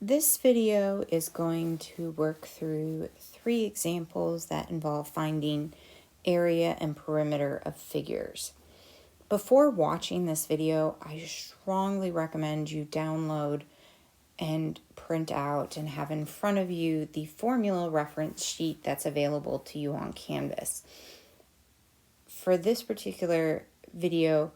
This video is going to work through 3 examples that involve finding area and perimeter of figures. Before watching this video, I strongly recommend you download and print out and have in front of you the formula reference sheet that's available to you on Canvas. For this particular video,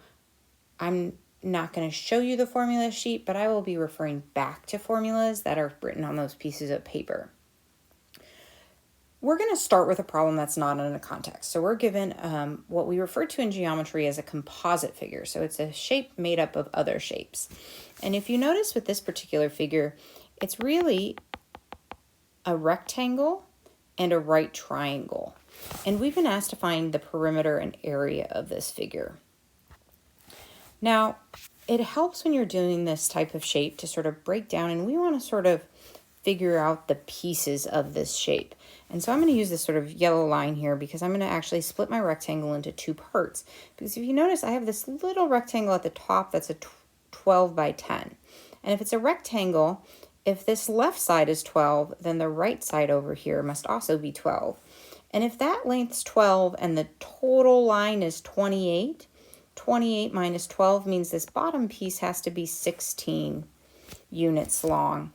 I'm not going to show you the formula sheet, but I will be referring back to formulas that are written on those pieces of paper. We're going to start with a problem that's not in a context. So we're given what we refer to in geometry as a composite figure. So it's a shape made up of other shapes. And if you notice with this particular figure, it's really a rectangle and a right triangle. And we've been asked to find the perimeter and area of this figure. Now, it helps when you're doing this type of shape to sort of break down, and we want to sort of figure out the pieces of this shape. And so I'm going to use this sort of yellow line here because I'm going to actually split my rectangle into 2 parts. Because if you notice, I have this little rectangle at the top that's a 12 by 10. And if it's a rectangle, if this left side is 12, then the right side over here must also be 12. And if that length's 12 and the total line is 28, 28 minus 12 means this bottom piece has to be 16 units long,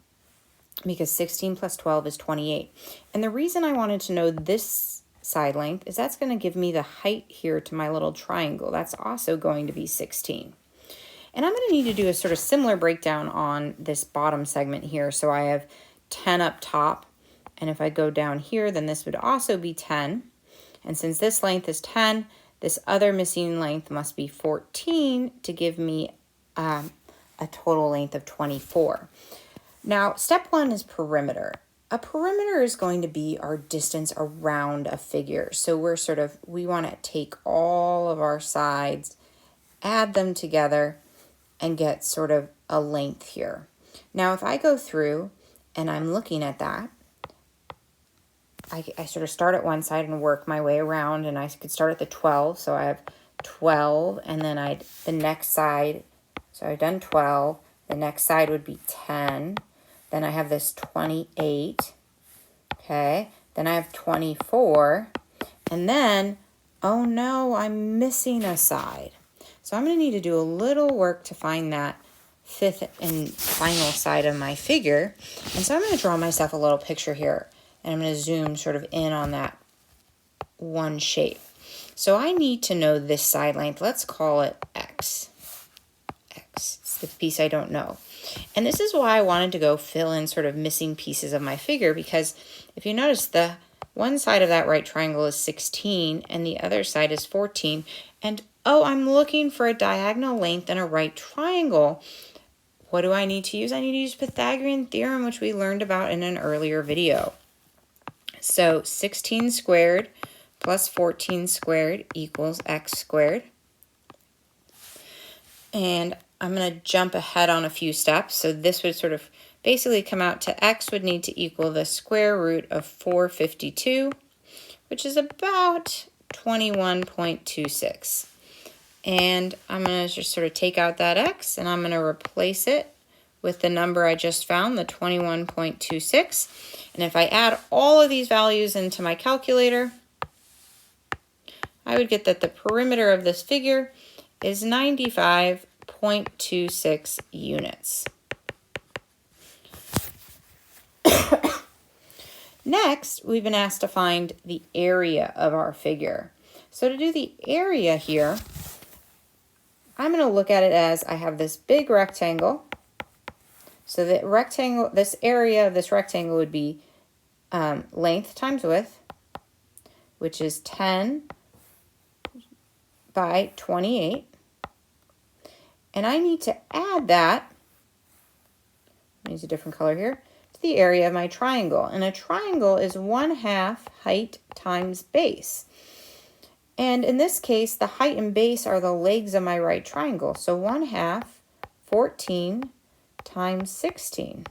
because 16 plus 12 is 28. And the reason I wanted to know this side length is that's going to give me the height here to my little triangle. That's also going to be 16. And I'm going to need to do a sort of similar breakdown on this bottom segment here. So I have 10 up top, and if I go down here, then this would also be 10. And since this length is 10, this other missing length must be 14 to give me a total length of 24. Now, step 1 is perimeter. A perimeter is going to be our distance around a figure. So we want to take all of our sides, add them together, and get sort of a length here. Now, if I go through and I'm looking at that, I sort of start at one side and work my way around, and I could start at the 12. So I have 12, and then the next side, so I've done 12. The next side would be 10. Then I have this 28. Okay. Then I have 24. And then, oh no, I'm missing a side. So I'm going to need to do a little work to find that 5th and final side of my figure. And so I'm going to draw myself a little picture here. And I'm going to zoom sort of in on that one shape. So I need to know this side length. Let's call it X. X. It's the piece I don't know. And this is why I wanted to go fill in sort of missing pieces of my figure, because if you notice, the one side of that right triangle is 16 and the other side is 14. And oh, I'm looking for a diagonal length in a right triangle. What do I need to use? I need to use Pythagorean theorem, which we learned about in an earlier video. So 16 squared plus 14 squared equals x squared. And I'm going to jump ahead on a few steps. So this would sort of basically come out to x would need to equal the square root of 452, which is about 21.26. And I'm going to just sort of take out that x, and I'm going to replace it with the number I just found, the 21.26. And if I add all of these values into my calculator, I would get that the perimeter of this figure is 95.26 units. Next, we've been asked to find the area of our figure. So to do the area here, I'm going to look at it as I have this big rectangle. So the rectangle, this area of this rectangle would be length times width, which is 10 by 28. And I need to add that, I'll use a different color here, to the area of my triangle. And a triangle is 1/2 height times base. And in this case, the height and base are the legs of my right triangle. So 1/2, 14 times 16.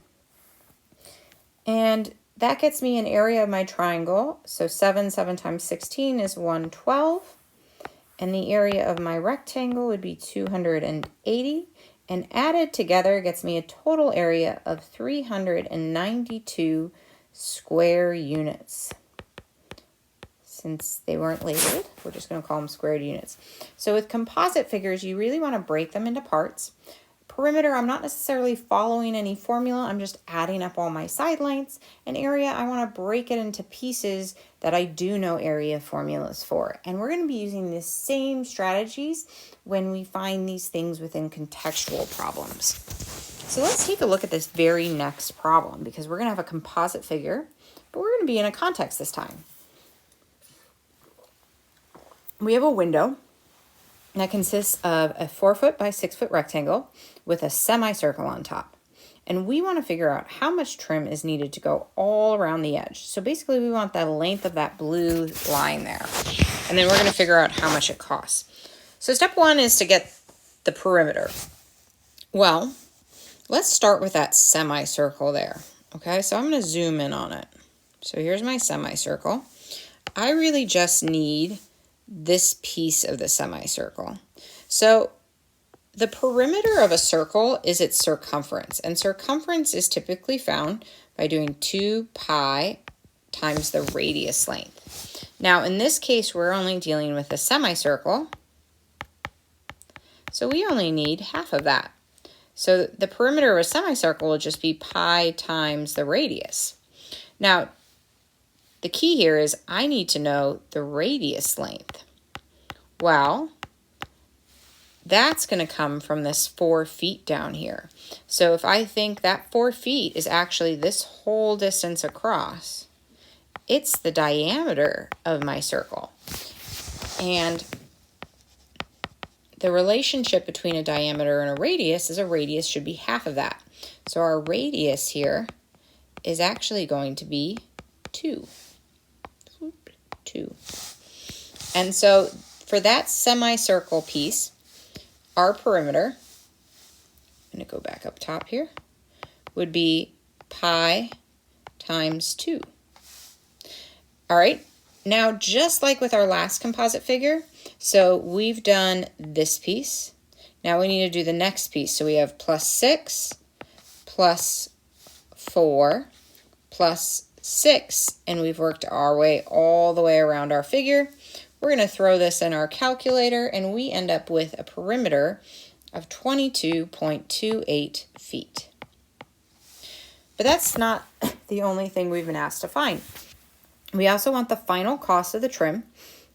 And that gets me an area of my triangle. So 7 times 16 is 112. And the area of my rectangle would be 280. and added together gets me a total area of 392 square units. Since they weren't labeled, we're just going to call them squared units. So with composite figures, you really want to break them into parts. Perimeter, I'm not necessarily following any formula. I'm just adding up all my side lengths. And area, I want to break it into pieces that I do know area formulas for. And we're going to be using the same strategies when we find these things within contextual problems. So let's take a look at this very next problem, because we're going to have a composite figure, but we're going to be in a context this time. We have a window that consists of a 4-foot by 6-foot rectangle with a semicircle on top. And we want to figure out how much trim is needed to go all around the edge. So basically we want the length of that blue line there. And then we're going to figure out how much it costs. So step one is to get the perimeter. Well, let's start with that semicircle there. Okay, so I'm going to zoom in on it. So here's my semicircle. I really just need this piece of the semicircle. So the perimeter of a circle is its circumference, and circumference is typically found by doing 2 pi times the radius length. Now in this case, we're only dealing with a semicircle, so we only need half of that. So the perimeter of a semicircle will just be pi times the radius. Now the key here is I need to know the radius length. Well, that's going to come from this 4 feet down here. So if I think that 4 feet is actually this whole distance across, it's the diameter of my circle. And the relationship between a diameter and a radius is a radius should be half of that. So our radius here is actually going to be 2. 2. And so for that semicircle piece, our perimeter, I'm going to go back up top here, would be pi times 2. All right, now just like with our last composite figure, so we've done this piece. Now we need to do the next piece. So we have plus 6, plus 4, plus 6, and we've worked our way all the way around our figure. We're going to throw this in our calculator, and we end up with a perimeter of 22.28 feet. But that's not the only thing we've been asked to find. We also want the final cost of the trim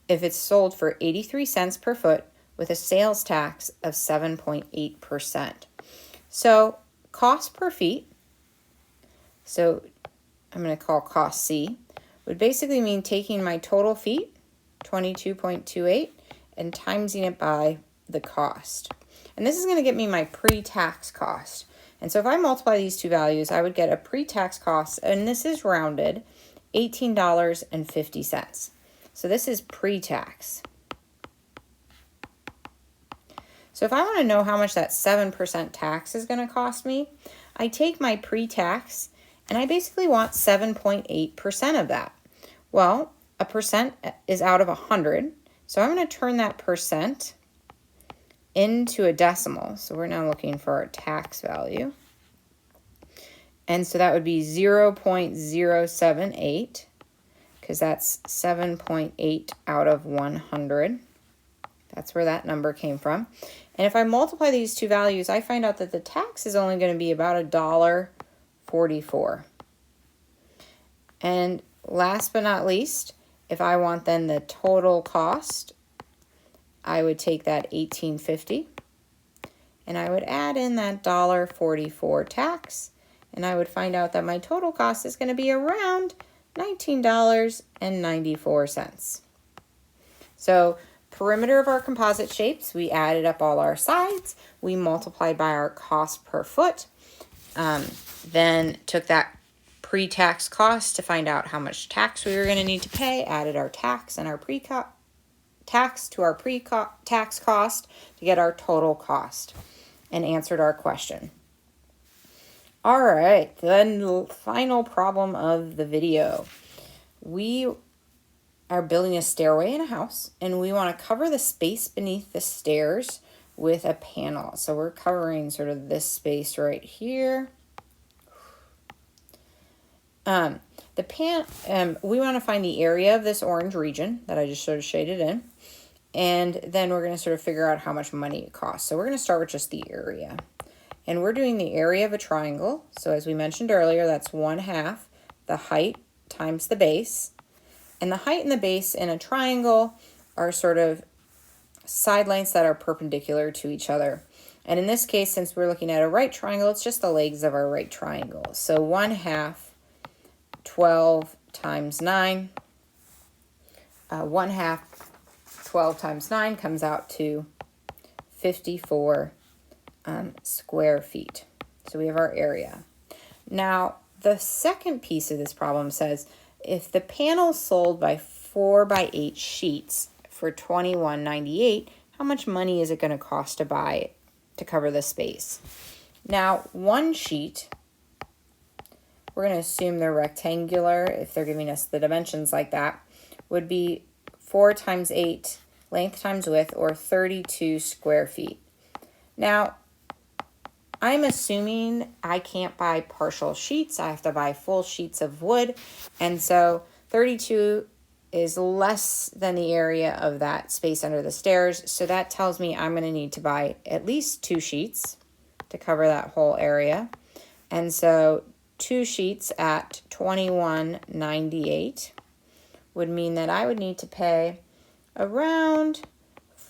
if it's sold for 83 cents per foot with a sales tax of 7.8%. So cost per feet, so I'm going to call cost C, would basically mean taking my total feet, 22.28, and timesing it by the cost. And this is going to get me my pre-tax cost. And so if I multiply these two values, I would get a pre-tax cost, and this is rounded, $18.50. So this is pre-tax. So if I want to know how much that 7% tax is going to cost me, I take my pre-tax and I basically want 7.8% of that. Well, a percent is out of 100, so I'm going to turn that percent into a decimal. So we're now looking for our tax value. And so that would be 0.078, because that's 7.8 out of 100. That's where that number came from. And if I multiply these two values, I find out that the tax is only going to be about $1.44. And last but not least, if I want then the total cost, I would take that $18.50 and I would add in that $1.44 tax, and I would find out that my total cost is going to be around $19.94. So perimeter of our composite shapes, we added up all our sides, we multiplied by our cost per foot, then took that pre-tax cost to find out how much tax we were going to need to pay, added our tax and our tax to our pre-tax cost to get our total cost, and answered our question. All right, then the final problem of the video. We are building a stairway in a house, and we want to cover the space beneath the stairs with a panel. So we're covering sort of this space right here. We want to find the area of this orange region that I just sort of shaded in. And then we're going to sort of figure out how much money it costs. So we're going to start with just the area. And we're doing the area of a triangle. So as we mentioned earlier, that's 1/2 the height times the base. And the height and the base in a triangle are sort of side lengths that are perpendicular to each other. And in this case, since we're looking at a right triangle, it's just the legs of our right triangle. So 1/2 12 times 9. 1/2 12 times 9 comes out to 54 square feet. So we have our area. Now, the second piece of this problem says, if the panel sold by 4x8 sheets for $21.98, how much money is it going to cost to buy it to cover the space? Now, one sheet, we're going to assume they're rectangular if they're giving us the dimensions like that, would be 4 times 8, length times width, or 32 square feet. Now, I'm assuming I can't buy partial sheets. I have to buy full sheets of wood. And so 32 is less than the area of that space under the stairs. So that tells me I'm going to need to buy at least 2 sheets to cover that whole area. And so 2 sheets at $21.98 would mean that I would need to pay around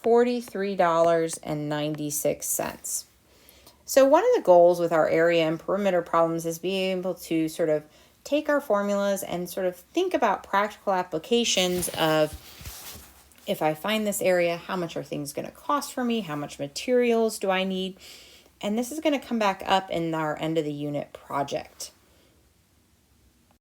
$43.96. So one of the goals with our area and perimeter problems is being able to sort of take our formulas and sort of think about practical applications of, if I find this area, how much are things going to cost for me? How much materials do I need? And this is going to come back up in our end of the unit project.